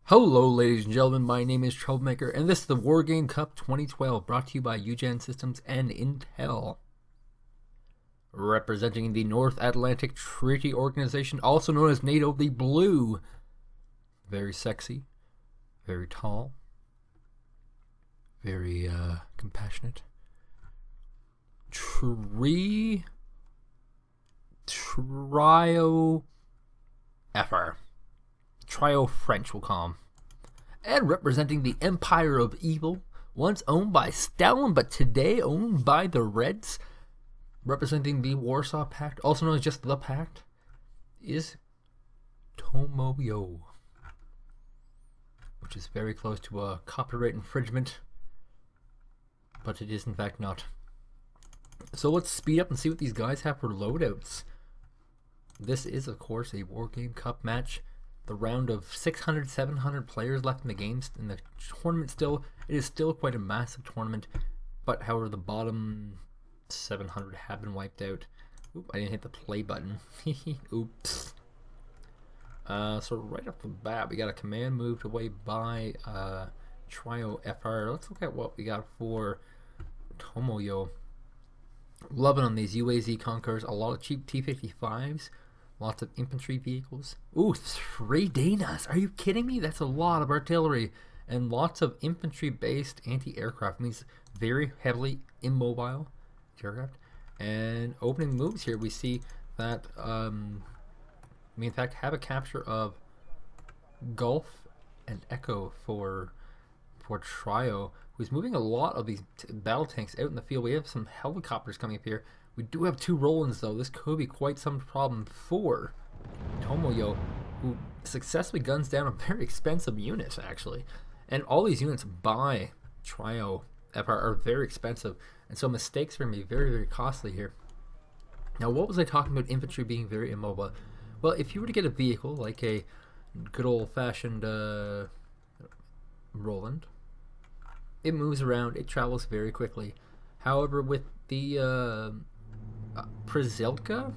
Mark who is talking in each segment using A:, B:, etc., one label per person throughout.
A: Hello ladies and gentlemen, my name is Troublemaker, and this is the Wargame Cup 2012, brought to you by Eugen Systems and Intel. Representing the North Atlantic Treaty Organization, also known as NATO, the Blue. Very sexy, very tall, very compassionate. Trioe-Fr. Trioe-French, we'll call him. And representing the Empire of Evil, once owned by Stalin, but today owned by the Reds, representing the Warsaw Pact, also known as just the Pact, is Tomoyo, which is very close to a copyright infringement, but it is in fact not. So let's speed up and see what these guys have for loadouts. This is, of course, a Wargame Cup match. The round of 600, 700 players left in the games. In the tournament it is still quite a massive tournament, but however the bottom 700 have been wiped out. Oop, I didn't hit the play button. Oops. So right off the bat, we got a command moved away by Trioe-Fr. Let's look at what we got for Tomoyo. Loving on these UAZ Conquerors, a lot of cheap T-55s. Lots of infantry vehicles. Ooh, 3 Danas. Are you kidding me? That's a lot of artillery. And lots of infantry-based anti-aircraft. Means very heavily immobile aircraft. And opening moves here, we see that we in fact have a capture of Gulf and Echo for Trioe, who's moving a lot of these battle tanks out in the field. We have some helicopters coming up here. We do have 2 Rolands though. This could be quite some problem for Tomoyo, who successfully guns down a very expensive unit actually. And all these units by Trioe-Fr are very expensive, and so mistakes are going to be very, very costly here. Now, what was I talking about infantry being very immobile? Well, if you were to get a vehicle like a good old-fashioned Roland, it moves around, it travels very quickly. However, with the Przylka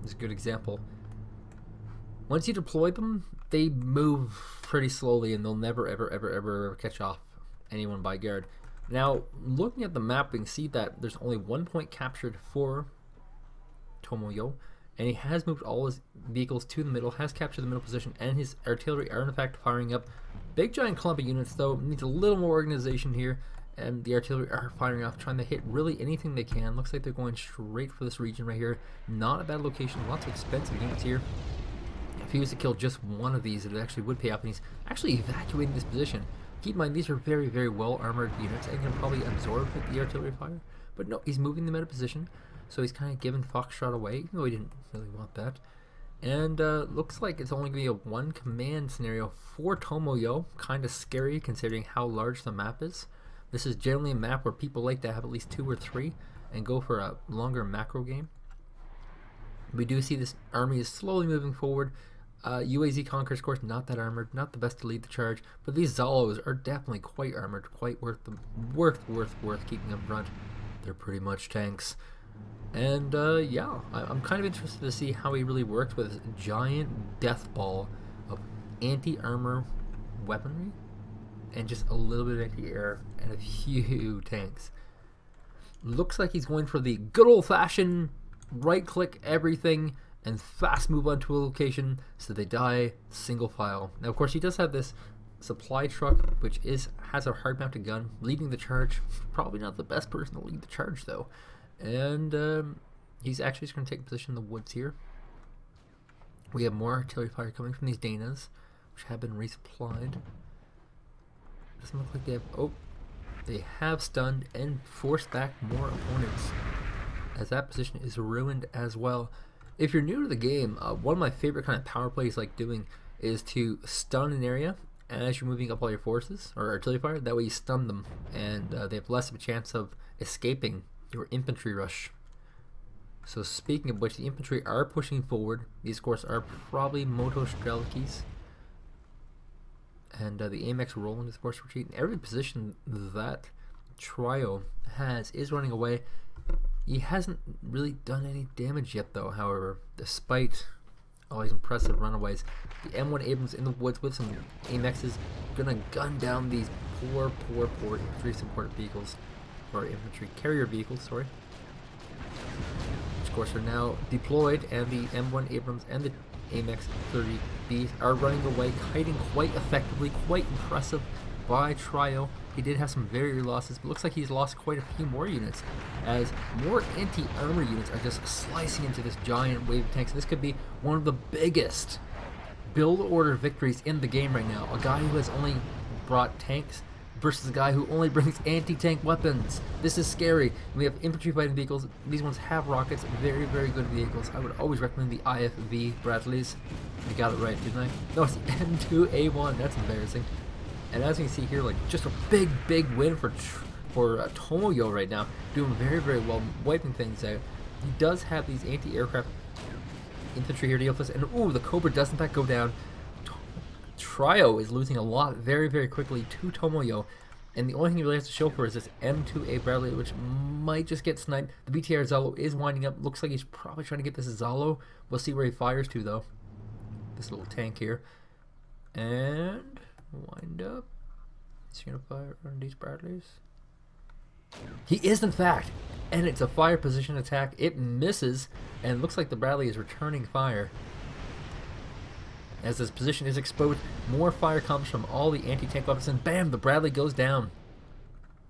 A: is a good example. Once you deploy them, they move pretty slowly, and they'll never ever catch off anyone by guard. Now, looking at the map, we can see that there's only 1 point captured for Tomoyo, and he has moved all his vehicles to the middle, has captured the middle position, and his artillery are in fact firing up. Big giant clump of units though, needs a little more organization here. And the artillery are firing off, trying to hit really anything they can. Looks like they're going straight for this region right here. Not a bad location. Lots of expensive units here. If he was to kill just one of these, it actually would pay off. And he's actually evacuating this position. Keep in mind, these are very, very well armored units and can probably absorb the artillery fire. But no, he's moving them out of position. So he's kind of giving Foxtrot away, even though he didn't really want that. And looks like it's only going to be a 1 command scenario for Tomoyo. Kind of scary considering how large the map is. This is generally a map where people like to have at least 2 or 3 and go for a longer macro game. We do see this army is slowly moving forward. UAZ Conquerors, of course, not that armored, not the best to lead the charge, but these Zalos are definitely quite armored, quite worth keeping up front. They're pretty much tanks. And yeah, I'm kind of interested to see how he really works with this giant death ball of anti-armor weaponry. And just a little bit of anti-air and a few tanks. Looks like he's going for the good old-fashioned right-click everything and fast move onto a location so they die single file. Now, of course, he does have this supply truck, which has a hard-mounted gun leading the charge. Probably not the best person to lead the charge, though. And he's actually just going to take position in the woods here. We have more artillery fire coming from these Danas, which have been resupplied. Doesn't look like they have. Oh, they have stunned and forced back more opponents, as that position is ruined as well. If you're new to the game, one of my favorite kind of power plays like doing is to stun an area as you're moving up all your forces or artillery fire. That way you stun them, and they have less of a chance of escaping your infantry rush. So speaking of which, the infantry are pushing forward. These, of course, are probably Moto Strelkis. And the AMX Roland is forced retreat. And every position that Trioe has is running away. He hasn't really done any damage yet though, however, despite All these impressive runaways. The M1 Abrams in the woods with some AMXs, gonna gun down these poor infantry support vehicles, or infantry carrier vehicles, sorry. Which of course are now deployed, and the M1 Abrams and the AMX 30Bs are running away, kiting quite effectively, quite impressive by Trioe. He did have some very losses, but looks like he's lost quite a few more units, as more anti-armor units are just slicing into this giant wave of tanks. This could be one of the biggest build order victories in the game right now. A guy who has only brought tanks versus a guy who only brings anti-tank weapons. This is scary. We have infantry fighting vehicles. These ones have rockets. Very good vehicles. I would always recommend the IFV Bradleys. I got it right, didn't I? No, it's the M2A1. That's embarrassing. And as you can see here, like, just a big win for Tomoyo right now, doing very well, wiping things out. He does have these anti-aircraft infantry here to deal with this, and ooh, the Cobra does in fact go down. Trioe is losing a lot very quickly to Tomoyo, and the only thing he really has to show for is this M2A Bradley, which might just get sniped. The BTR Zalo is winding up. Looks like he's probably trying to get this Zalo. We'll see where he fires to, though. This little tank here. And wind up. Is he gonna fire on these Bradleys? He is, in fact, and it's a fire position attack. It misses, and looks like the Bradley is returning fire. As this position is exposed, more fire comes from all the anti-tank weapons, and bam, the Bradley goes down.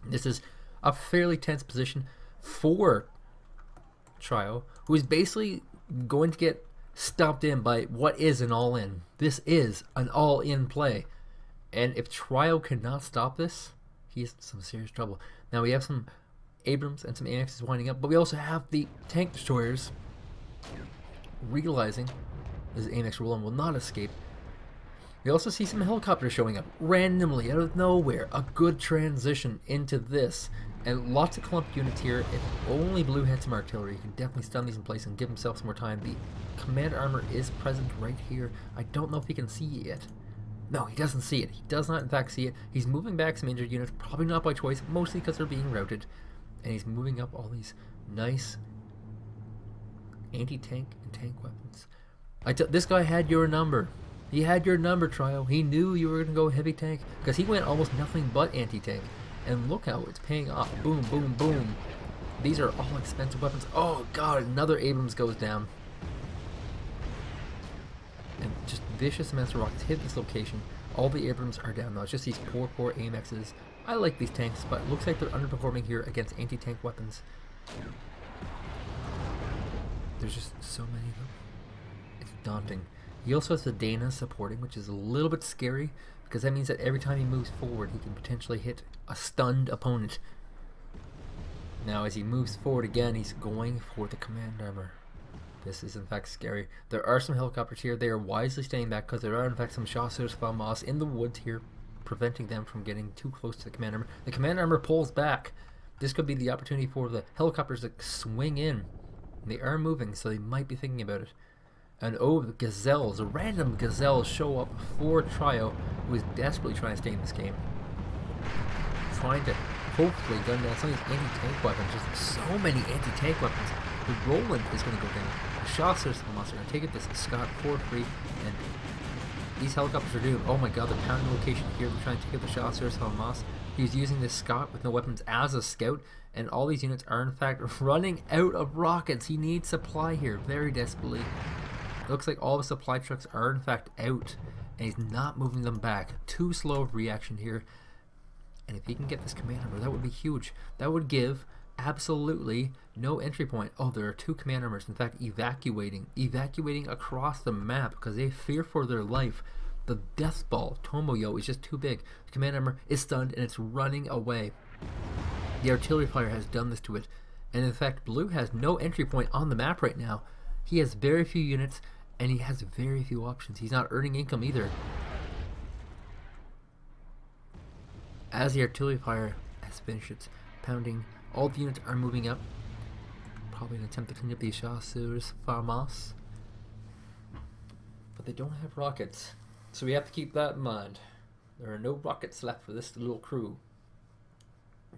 A: This is a fairly tense position for Trioe, who is basically going to get stomped in by what is an all-in. This is an all-in play. And if Trioe cannot stop this, he's in some serious trouble. Now we have some Abrams and some AMXs winding up, but we also have the tank destroyers realizing this AMX Roland will not escape. We also see some helicopters showing up randomly out of nowhere. A good transition into this. And lots of clumped units here. If only Blue had some artillery, he can definitely stun these in place and give himself some more time. The command armor is present right here. I don't know if he can see it yet. No, he doesn't see it. He does not in fact see it. He's moving back some injured units, probably not by choice, mostly because they're being routed. And he's moving up all these nice anti-tank and tank weapons. This guy had your number. He had your number, Trioe. He knew you were going to go heavy tank, because he went almost nothing but anti-tank. And look how it's paying off. Boom. These are all expensive weapons. Oh god, another Abrams goes down. And just vicious amounts of rockets hit this location. All the Abrams are down now. It's just these poor AMXs. I like these tanks, but it looks like they're underperforming here against anti-tank weapons. There's just so many of them. It's daunting. He also has the Dana supporting, which is a little bit scary, because that means that every time he moves forward, he can potentially hit a stunned opponent. Now, as he moves forward again, he's going for the command armor. This is in fact scary. There are some helicopters here. They are wisely staying back because there are in fact some chasseurs FAMAS in the woods here, preventing them from getting too close to the command armor. The command armor pulls back. This could be the opportunity for the helicopters to swing in. They are moving, so they might be thinking about it. And oh, the gazelles, random gazelles show up for Trioe, who is desperately trying to stay in this game. Trying to hopefully gun down some of these anti-tank weapons. Just so many anti-tank weapons. The Roland is going to go down. The chasseurs FAMAS are going to take it this Scott for free, and these helicopters are doomed. Oh my god, they're pounding the location here. They're trying to take out the chasseurs FAMAS. He's using this Scott with no weapons as a scout, and all these units are in fact running out of rockets. He needs supply here very desperately. It looks like all the supply trucks are in fact out, and he's not moving them back. Too slow of reaction here. And if he can get this command armor, that would be huge. That would give absolutely no entry point. Oh, there are two command armors, in fact, evacuating across the map because they fear for their life. The death ball, Tomoyo, is just too big. The command armor is stunned and it's running away. The artillery fire has done this to it. And in fact, Blue has no entry point on the map right now. He has very few units and he has very few options. He's not earning income either. As the artillery fire has finished its pounding, all the units are moving up. Probably an attempt to clean up these chasseurs FAMAS. But they don't have rockets, so we have to keep that in mind. There are no rockets left for this little crew.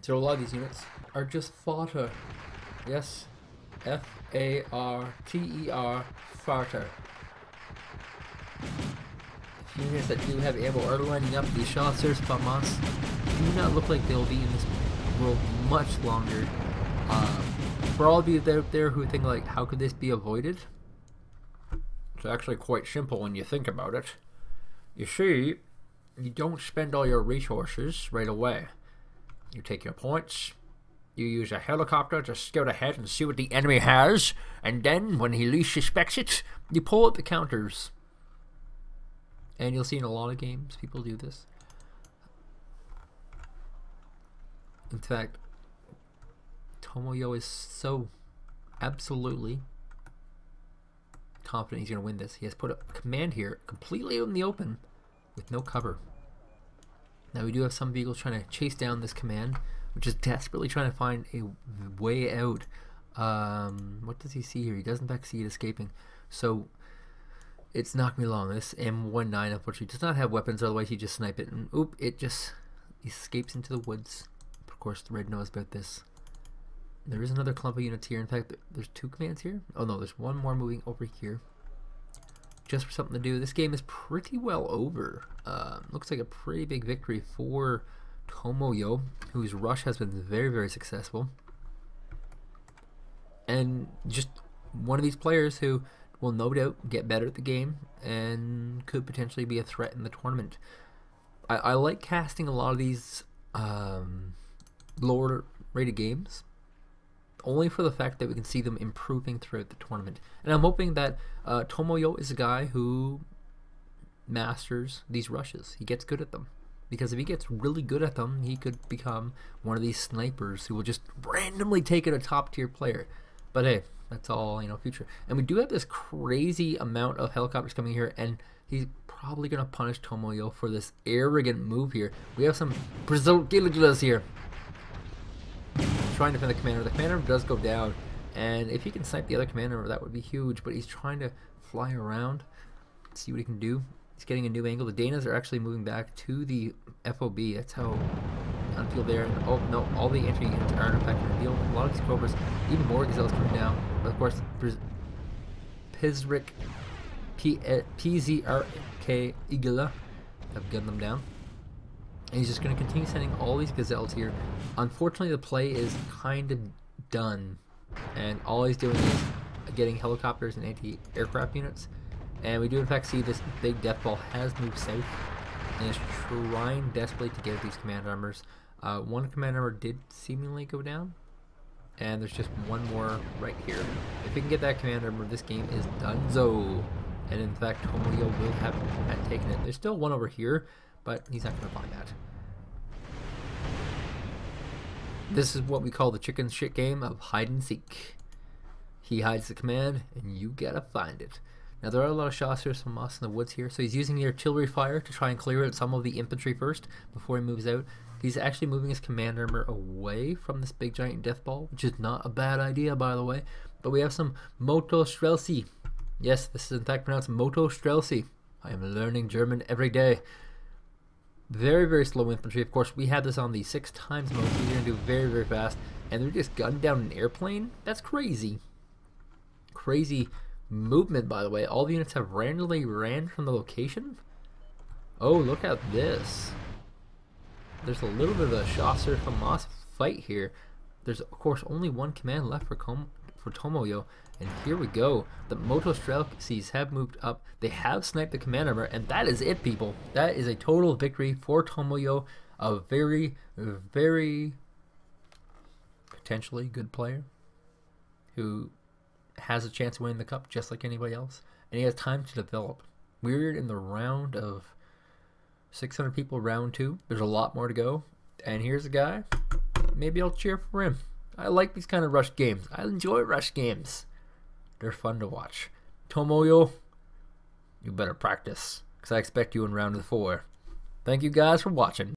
A: So a lot of these units are just fodder. Yes, F-A-R-T-E-R, farter. units that do have ammo are lining up. These chasseurs FAMAS do not look like they'll be in this world much longer. For all of you out there who think like, how could this be avoided? It's actually quite simple when you think about it. You see, you don't spend all your resources right away. You take your points, you use a helicopter to scout ahead and see what the enemy has, and then, when he least suspects it, you pull out the counters. And you'll see in a lot of games, people do this. In fact, Tomoyo is so absolutely confident he's going to win this. He has put a command here completely out in the open with no cover. Now we do have some vehicles trying to chase down this command, which is desperately trying to find a way out. What does he see here? He doesn't in fact see it escaping. So it's not going to be long. This M19 unfortunately does not have weapons, otherwise he'd just snipe it. And oop, it just escapes into the woods. Of course, the red knows about this. There is another clump of units here. In fact, there's two commands here. Oh no, there's one more moving over here. Just for something to do. This game is pretty well over. Looks like a pretty big victory for Tomoyo, whose rush has been very, very successful. And just one of these players who will no doubt get better at the game and could potentially be a threat in the tournament. I like casting a lot of these lower rated games, only for the fact that we can see them improving throughout the tournament. And I'm hoping that Tomoyo is a guy who masters these rushes. He gets good at them. Because if he gets really good at them, he could become one of these snipers who will just randomly take out a top tier player. But hey, that's all, you know, future. And we do have this crazy amount of helicopters coming here, and he's probably going to punish Tomoyo for this arrogant move here. We have some Brazilians here trying to defend the commander. The commander does go down, and if he can snipe the other commander, that would be huge. But he's trying to fly around, see what he can do. He's getting a new angle. The Danas are actually moving back to the FOB. That's how until there. And oh no, all the entry units are in fact going to deal with a lot of these cobras. Even more gazelles coming down. But of course, Pizrik, PZRK Igla have gunned them down. And he's just going to continue sending all these gazelles here. Unfortunately, the play is kind of done, and all he's doing is getting helicopters and anti-aircraft units. And we do in fact see this big death ball has moved south and is trying desperately to get these command armors. One command armor did seemingly go down, and there's just one more right here. If we can get that command armor, this game is donezo. And in fact, Tomoyo will have taken it. There's still one over here, but he's not going to find that. This is what we call the chicken shit game of hide and seek. He hides the command, and you gotta find it. Now there are a lot of chasseurs from us in the woods here, so he's using the artillery fire to try and clear out some of the infantry first before he moves out. He's actually moving his command armor away from this big giant death ball, which is not a bad idea, by the way. But we have some Moto Strelcy. Yes, this is in fact pronounced Moto Strelcy. I am learning German every day. Very, very slow infantry. Of course, we have this on the 6 times mode, so you're going to do very, very fast. And they're just gunning down an airplane? That's crazy. Crazy movement, by the way. All the units have randomly ran from the location. Oh, look at this. There's a little bit of a chasseur FAMAS fight here. There's, of course, only one command left for Tomoyo. And here we go. The Moto Strelcies have moved up. They have sniped the command armor, and that is it, people. That is a total victory for Tomoyo. A very, very potentially good player who has a chance of winning the cup just like anybody else. And he has time to develop. We're in the round of 600 people, round 2. There's a lot more to go. And here's a guy. Maybe I'll cheer for him. I like these kind of rush games. I enjoy rush games. They're fun to watch. Tomoyo, you better practice, because I expect you in round 4. Thank you guys for watching.